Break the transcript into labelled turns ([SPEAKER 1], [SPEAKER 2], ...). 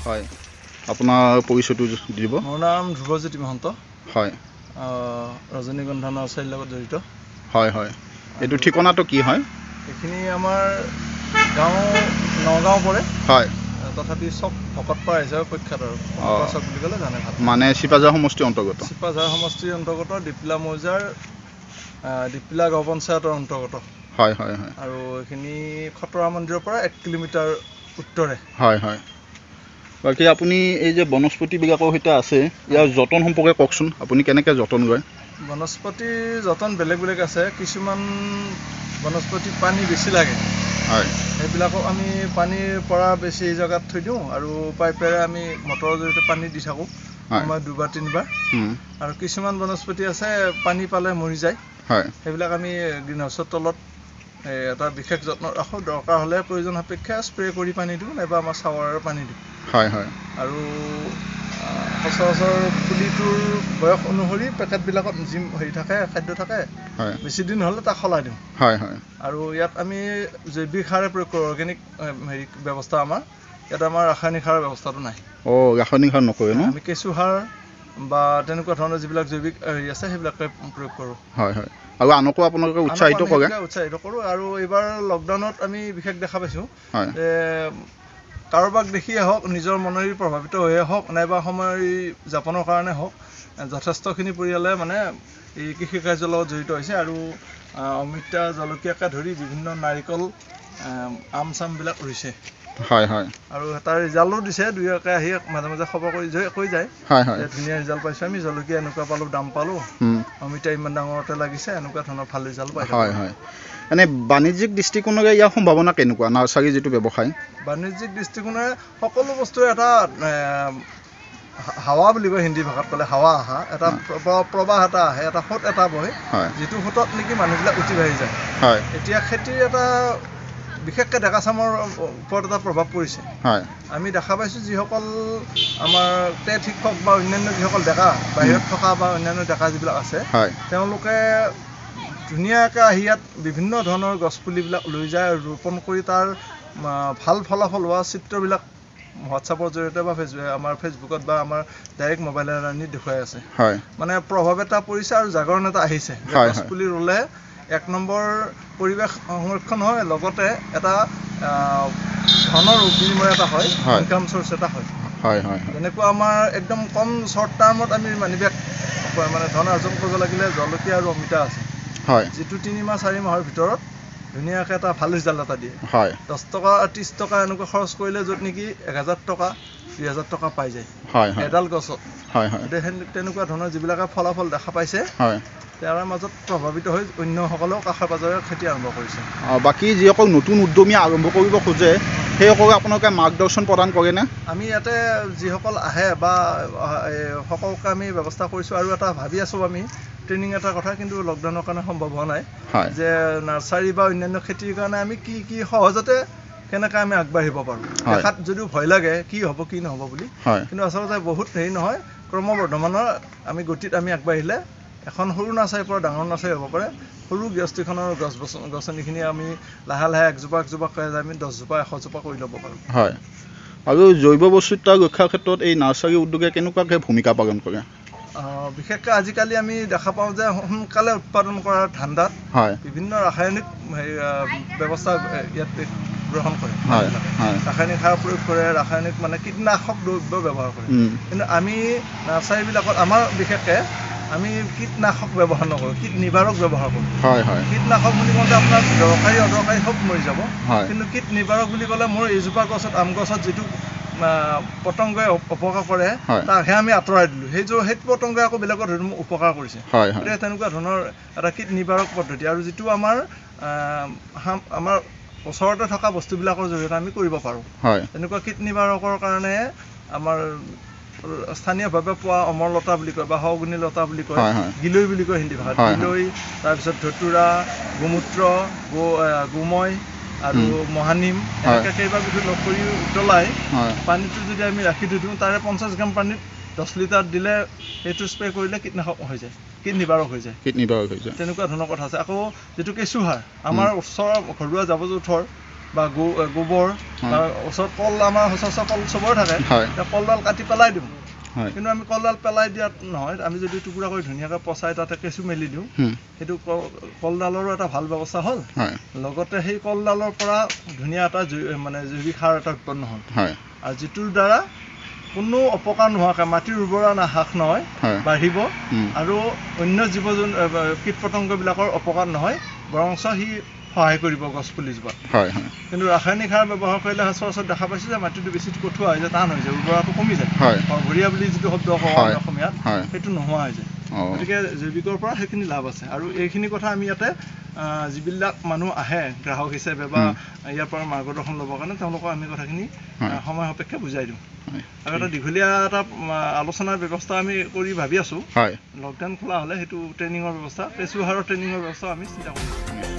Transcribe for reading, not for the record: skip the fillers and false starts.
[SPEAKER 1] হয় আপোনাৰ পৰিচয়টো দিব
[SPEAKER 2] মোৰ নাম ধ্ৰুৱজ্যোতি মহন্ত
[SPEAKER 1] হয়
[SPEAKER 2] ৰজনীগন্ধা নাৰ্চাৰীৰ লগত জড়িত
[SPEAKER 1] হয় হয় এইটো ঠিকনাটো কি হয়
[SPEAKER 2] এইখিনি আমাৰ গাঁও নগাঁও পৰে
[SPEAKER 1] হয়
[SPEAKER 2] তথাপি চব ভকতপাৰা হিচাপে প্ৰখ্যাত আৰু চব বুলি ক'লে জানে ভাল
[SPEAKER 1] মানে চিপাঝাৰ সমষ্টিৰ অন্তৰ্গত
[SPEAKER 2] চিপাঝাৰ সমষ্টিৰ অন্তৰ্গত দীপিলা মৌজাৰ দীপিলা গাঁও পঞ্চায়তৰ অন্তৰ্গত
[SPEAKER 1] হয় হয় হয়
[SPEAKER 2] আৰু এইখিনি খতৰা মন্দিৰৰ পৰা 1 কিলোমিটাৰ উত্তৰে
[SPEAKER 1] হয় হয় বাকী আপুনি এই যে বনস্পতিবিলাকৰ সৈতে আছে ইয়াৰ যতন সম্পৰ্কে কওকচোন আপুনি কেনেকৈ যতন লয়
[SPEAKER 2] বনস্পতিৰ যতন বেলেগ বেলেগ আছে কিছুমান বনস্পতি পানী বেছি লাগে
[SPEAKER 1] হয়
[SPEAKER 2] সেইবিলাকক আমি পানীৰ পৰা বেছি জেগাত থৈ দিওঁ আৰু পাইপেৰে আমি মটৰৰ জৰিয়তে পানী দি থাকোঁ মই 2 বাৰ 3 বাৰ আৰু কিছুমান বনস্পতি আছে পানী পালে মৰি যায় হয় সেইবিলাক আমি গ্ৰীণ হাউচৰ তলত এটা বিশেষ যত্ন ৰাখোঁ দৰকাৰ হ'লে প্ৰয়োজন সাপেক্ষে স্প্ৰে কৰি পানী দিওঁ নাইবা আমাৰ চাৱাৰেৰে পানী দিওঁ হয় হয় আৰু সচৰাচৰ পুলিটোৰ বয়স অনুসৰি পেকেটবিলাকত যি হেৰি থাকে খাদ্য থাকে বেছি দিন হ'লে তাক সলাই দিওঁ হয় হয় আৰু ইয়াত আমি জৈৱিক সাৰে প্ৰয়োগ কৰোঁ অৰ্গেনিক হেৰি ব্যৱস্থা আমাৰ ইয়াত আমাৰ ৰাসায়নিক সাৰৰ ব্যৱস্থাটো নাই
[SPEAKER 1] ৰাসায়নিক সাৰ নকৰে ন
[SPEAKER 2] আমি কেঁচু সাৰ বা তেনেকুৱা ধৰণৰ যিবিলাক জৈৱিক হেৰি আছে সেইবিলাকে প্ৰয়োগ কৰোঁ হয় হয়
[SPEAKER 1] আৰু আনকো আপোনালোকে উৎসাহিত
[SPEAKER 2] কৰোঁ আৰু এইবাৰ লকডাউনত আমি বিশেষ দেখা পাইছোঁ যে কাৰোবাক দেখিয়ে হওক নিজৰ মনেৰে প্ৰভাৱিত হৈয়ে হওক নাইবা সময় যাপনৰ কাৰণে হওক যথেষ্টখিনি পৰিয়ালে মানে এই কৃষি কাৰ্যৰ লগত জড়িত হৈছে আৰু অমিতা জলকীয়াকে ধৰি বিভিন্ন নাৰিকল আম চামবিলাক ৰুইছে হয় হয় আৰু তাৰ ৰিজাল্টো দিছে দুয়োকে আহি মাজে মাজে খবৰ কৈ যায় হয় হয় ধুনীয়া ৰিজাল্ট পাইছোঁ আমি জলকীয়া এনেকুৱা পালোঁ দাম পালোঁ অমিতা ইমান ডাঙৰতে লাগিছে এনেকুৱা ধৰণৰ ভাল ৰিজাল্ট পাইছোঁ হয় হয়
[SPEAKER 1] এনে বাণিজ্যিক দৃষ্টিকোণেৰে ইয়াৰ সম্ভাৱনা কেনেকুৱা নাৰ্চাৰী যিটো ব্যৱসায়
[SPEAKER 2] বাণিজ্যিক দৃষ্টিকোণেৰে সকলো বস্তুৰ এটা হাৱা বুলি কয় হিন্দী ভাষাত ক'লে হাৱা আহা এটা প্ৰবাহ এটা আহে এটা সোঁত এটা বহে যিটো সোঁতত নেকি মানুহবিলাক উঠি বাঢ়ি যায় হয় এতিয়া খেতিৰ এটা বিশেষকৈ ডেকা চামৰ ওপৰত এটা প্ৰভাৱ পৰিছে হয় আমি দেখা পাইছোঁ যিসকল আমাৰ টেট শিক্ষক বা অন্যান্য যিসকল ডেকা বাহিৰত থকা বা অন্যান্য ডেকা যিবিলাক আছে তেওঁলোকে ধুনীয়াকৈ আহি ইয়াত বিভিন্ন ধৰণৰ গছপুলিবিলাক লৈ যায় আৰু ৰোপণ কৰি তাৰ ভাল ফলাফল হোৱা চিত্ৰবিলাক হোৱাটছআপৰ জৰিয়তে বা আমাৰ ফেচবুকত বা আমাৰ ডাইৰেক্ট মোবাইলেৰে আনি দেখুৱাই আছে হয় মানে প্ৰভাৱ এটা পৰিছে আৰু জাগৰণ এটা আহিছে গছপুলি ৰুলে 1 নম্বৰ পৰিৱেশ সংৰক্ষণ হয় লগতে এটা ধনৰ বিনিময় এটা হয় ইনকাম চ'ৰ্চ এটা হয় হয় হয় যেনেকুৱা আমাৰ একদম কম শ্বৰ্ট টাৰ্মত আমি মানিবেগ মানে ধন অৰ্জন কৰিব লাগিলে জলকীয়া আৰু অমিতা আছে হয় যিটো 3 মাহ 4 মাহৰ ভিতৰত ধুনীয়াকৈ এটা ভাল ৰিজাল্ট এটা দিয়ে হয় 10 টকা 30 টকা এনেকুৱা খৰচ কৰিলে য'ত নেকি 1000 টকা 2000 টকা পাই যায় হয় এডাল গছত হয় হয় তেনেকুৱা ধৰণৰ যিবিলাকে ফলাফল দেখা পাইছে হয় তাৰ মাজত প্ৰভাৱিত হৈ অন্যসকলেও কাষৰ পাজৰে খেতি আৰম্ভ কৰিছে
[SPEAKER 1] বাকী যিসকল নতুন উদ্যমী আৰম্ভ কৰিব খোজে সেইসকলক আপোনালোকে মাৰ্গদৰ্শন প্ৰদান কৰেনে
[SPEAKER 2] আমি ইয়াতে যিসকল আহে বা সকলোকে আমি ব্যৱস্থা কৰিছোঁ আৰু এটা ভাবি আছোঁ আমি ট্ৰেইনিং এটা কথা কিন্তু লকডাউনৰ কাৰণে সম্ভৱ হোৱা নাই যে নাৰ্চাৰী বা অন্যান্য খেতিৰ কাৰণে আমি কি কি সহজতে কেনেকৈ আমি আগবাঢ়িব পাৰোঁ দেখাত যদিও ভয় লাগে কি হ'ব কি নহ'ব বুলি কিন্তু আচলতে বহুত হেৰি নহয় ক্ৰমবৰ্ধমানৰ আমি গতিত আমি আগবাঢ়িলে এখন সৰু নাৰ্চাৰীৰ পৰা ডাঙৰ নাৰ্চাৰী হ'ব পাৰে সৰু গৃহস্থীখনৰ গছনিখিনি আমি লাহে লাহে একজোপাকৈ আমি 10 জোপা 100 জোপা কৰি ল'ব পাৰোঁ
[SPEAKER 1] হয় আৰু জৈৱ বৈচিত্ৰ্য ৰক্ষাৰ ক্ষেত্ৰত এই নাৰ্চাৰী উদ্যোগে কেনেকুৱাকৈ ভূমিকা পালন কৰে
[SPEAKER 2] বিশেষকৈ আজিকালি আমি দেখা পাওঁ যে সোনকালে উৎপাদন কৰাৰ ধান্দাত বিভিন্ন ৰাসায়নিক ব্যৱস্থা ইয়াত গ্ৰহণ কৰে ৰাসায়নিক সাৰ প্ৰয়োগ কৰে ৰাসায়নিক মানে কীটনাশক দ্ৰব্য ব্যৱহাৰ কৰে কিন্তু আমি নাৰ্চাৰীবিলাকত আমাৰ বিশেষকৈ আমি কীটনাশক ব্যৱহাৰ নকৰোঁ কীট নিবাৰক ব্যৱহাৰ কৰোঁ হয় হয় কীটনাশক বুলি কওঁতে আপোনাৰ দৰকাৰী অদৰকাৰী সব মৰি যাব কিন্তু কীট নিবাৰক বুলি ক'লে মোৰ এইজোপা গছত আম গছত যিটো পতংগই উপকাৰ কৰে তাকহে আমি আঁতৰাই দিলোঁ সেই পতংগই আকৌ বেলেগত উপকাৰ কৰিছে গতিকে তেনেকুৱা ধৰণৰ এটা কীট নিবাৰক পদ্ধতি আৰু যিটো আমাৰ ওচৰতে থকা বস্তুবিলাকৰ জৰিয়তে আমি কৰিব পাৰোঁ তেনেকুৱা কীট নিবাৰকৰ কাৰণে আমাৰ স্থানীয়ভাৱে পোৱা অমৰলতা বুলি কয় বা সগুনি লতা বুলি কয় গিলৈ বুলি কয় হিন্দী ভাষাত গিলৈ তাৰপিছত ধতুৰা গোমূত্ৰ গোময় আৰু মহানিম এনেকৈ কেইবাবিধো লগ কৰি উতলাই পানীটো যদি আমি ৰাখি দিওঁ তাৰে 50 গ্ৰাম পানীত 10 লিটাৰ দিলে সেইটো স্প্ৰে কৰিলে কীটনাশক হৈ যায়, কীট নিবাৰক হৈ যায় তেনেকুৱা ধৰণৰ কথা আছে। আকৌ যিটো কেঁচুসাৰ আমাৰ ওচৰৰ ঘৰুৱা জাবৰ জোঁথৰ বা গোবৰ বা ওচৰত কল আমাৰ সচৰাচৰ কল চবৰ থাকে, কলডাল কাটি পেলাই দিওঁ, কিন্তু আমি কলডাল পেলাই দিয়াত নহয়, আমি যদি টুকুৰা কৰি ধুনীয়াকৈ পচাই তাতে কেঁচু মেলি দিওঁ, সেইটো কলডালৰো এটা ভাল ব্যৱস্থা হ'ল, লগতে সেই কলডালৰ পৰা ধুনীয়া এটা মানে জৈৱিক সাৰ এটা উৎপন্ন হ'ল, আৰু যিটোৰ দ্বাৰা কোনো অপকাৰ নোহোৱাকৈ মাটিৰ উৰ্বৰা হ্ৰাস নহয়, বাঢ়িব, আৰু অন্য জীৱ জন্তু কীট পতংগবিলাকৰ অপকাৰ নহয়, বৰঞ্চ সি সহায় কৰিব গছ পুলিজোপাত। কিন্তু ৰাসায়নিক সাৰ ব্যৱহাৰ কৰিলে সচৰাচৰ দেখা পাইছোঁ যে মাটিটো বেছি কঠোৱা হৈ যায়, টান হৈ যায়, উৰ্বৰাটো কমি যায়, ভৰীয়া বুলি যিটো শব্দ কওঁ অসমীয়াত সেইটো নোহোৱা হৈ যায়। গতিকে জৈৱিকৰ পৰা সেইখিনি লাভ আছে। আৰু এইখিনি কথা আমি ইয়াতে যিবিলাক মানুহ আহে গ্ৰাহক হিচাপে বা ইয়াৰ পৰা মাৰ্গদৰ্শন ল'বৰ কাৰণে তেওঁলোকক আমি কথাখিনি সময় সাপেক্ষে বুজাই দিওঁ। আৰু এটা দীঘলীয়া এটা আলোচনাৰ ব্যৱস্থা আমি কৰি ভাবি আছোঁ, লকডাউন খোলা হ'লে সেইটো ট্ৰেইনিঙৰ ব্যৱস্থা, কেঁচুসাৰৰ ট্ৰেইনিঙৰ ব্যৱস্থা আমি চিন্তা কৰিছোঁ।